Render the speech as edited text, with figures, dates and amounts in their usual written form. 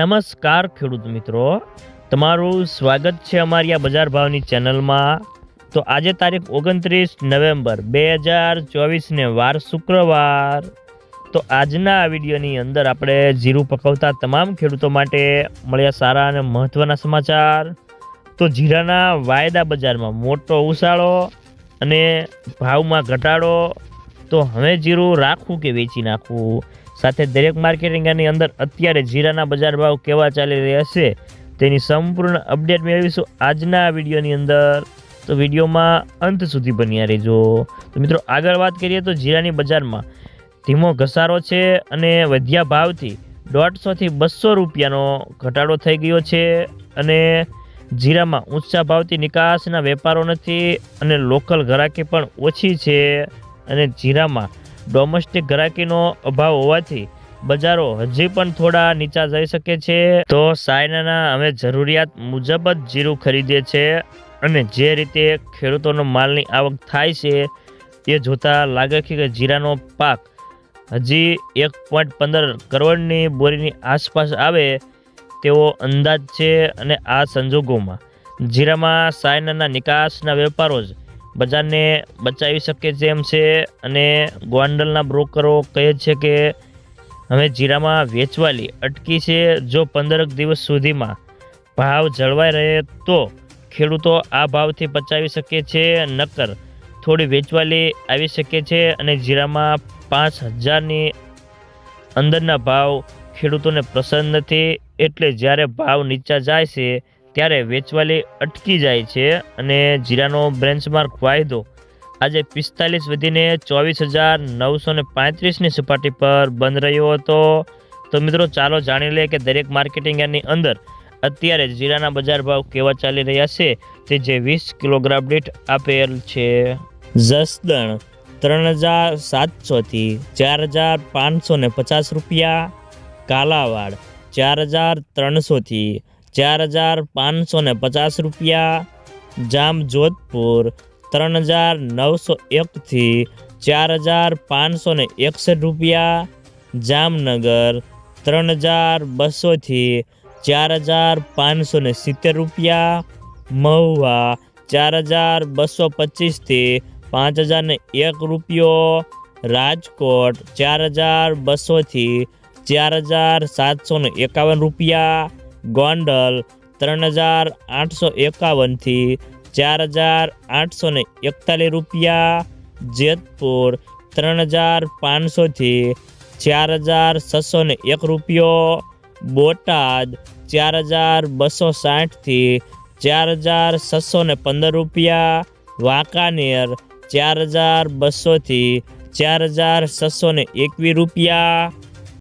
નમસ્કાર ખેડૂત મિત્રો, તમારું સ્વાગત છે અમારી આ બજાર ભાવની ચેનલમાં। તો આજે તારીખ 29 નવેમ્બર 2024 વાર શુક્રવાર। તો આજના આ વિડીયોની અંદર આપણે જીરું પકવતા તમામ ખેડૂતો માટે મળ્યા સારા અને મહત્વના સમાચાર। તો જીરાના વાયદા બજારમાં મોટો ઉછાળો અને ભાવમાં ઘટાડો। તો હવે જીરું રાખવું કે વેચી નાખવું, સાથે દરેક માર્કેટિંગની અંદર અત્યારે જીરાના બજાર ભાવ કેવા ચાલી રહ્યા છે તેની સંપૂર્ણ અપડેટ મેળવીશું આજના વિડીયોની અંદર। તો વિડીયોમાં અંત સુધી બન્યા રહેજો। તો મિત્રો આગળ વાત કરીએ તો જીરાની બજારમાં ધીમો ઘસારો છે અને વધ્યા ભાવથી 150 થી 200 રૂપિયાનો ઘટાડો થઈ ગયો છે અને જીરામાં ઊંચા ભાવથી નિકાસના વેપારો નથી અને લોકલ ઘરાકી પણ ઓછી છે અને જીરામાં ડોમેસ્ટિક ઘરાકીનો અભાવ હોવાથી બજારો હજી પણ થોડા નીચા જઈ શકે છે। તો ચાઇનાના હવે જરૂરિયાત મુજબ જ જીરું ખરીદે છે અને જે રીતે ખેડૂતોનો માલની આવક થાય છે એ જોતા લાગે છે કે જીરાનો પાક હજી 1.15 કરોડની બોરીની આસપાસ આવે તેવો અંદાજ છે અને આ સંજોગોમાં જીરામાં ચાઇનાના નિકાસના વેપારો જ બજારને બચાવી શકે છે એમ છે અને ગોંડલના બ્રોકરો કહે છે કે હવે જીરામાં વેચવાલી અટકી છે। જો 15 દિવસ સુધીમાં ભાવ જળવાઈ રહે તો ખેડૂતો આ ભાવથી બચાવી શકે છે, નકર થોડી વેચવાલી આવી શકે છે અને જીરામાં 5000ની અંદરના ભાવ ખેડૂતોને પસંદ નથી, એટલે જ્યારે ભાવ નીચા જાય છે ત્યારે વેચવાલી અટકી જાય છે અને જીરાનો બેન્ચમાર્ક વાયદો આજે 45 વધીને 24,935ની સપાટી પર બંધ રહ્યો હતો। તો મિત્રો ચાલો જાણી લે કે દરેક માર્કેટિંગ યાર્ડની અંદર અત્યારે જીરાના બજાર ભાવ કેવા ચાલી રહ્યા છે તે જે 20 કિલોગ્રામ દીઠ આપેલ છે। જસદણ 3,700 થી 4,550 રૂપિયા, કાલાવાડ 4,300 થી 4,550 રૂપિયા, જામજોધપુર 3,901 થી 4,561 રૂપિયા, જામનગર 3,200 થી 4,570 રૂપિયા, મહુવા 4,225 થી 5,001 રૂપિયો, રાજકોટ 4,200 થી 4,751 રૂપિયા, ગોંડલ 3,851 થી 4,841 રૂપિયા, જેતપુર 3,500 થી 4,601 રૂપિયો, બોટાદ 4,260 થી 4,615 રૂપિયા, વાંકાનેર 4,200 થી 4,621 રૂપિયા,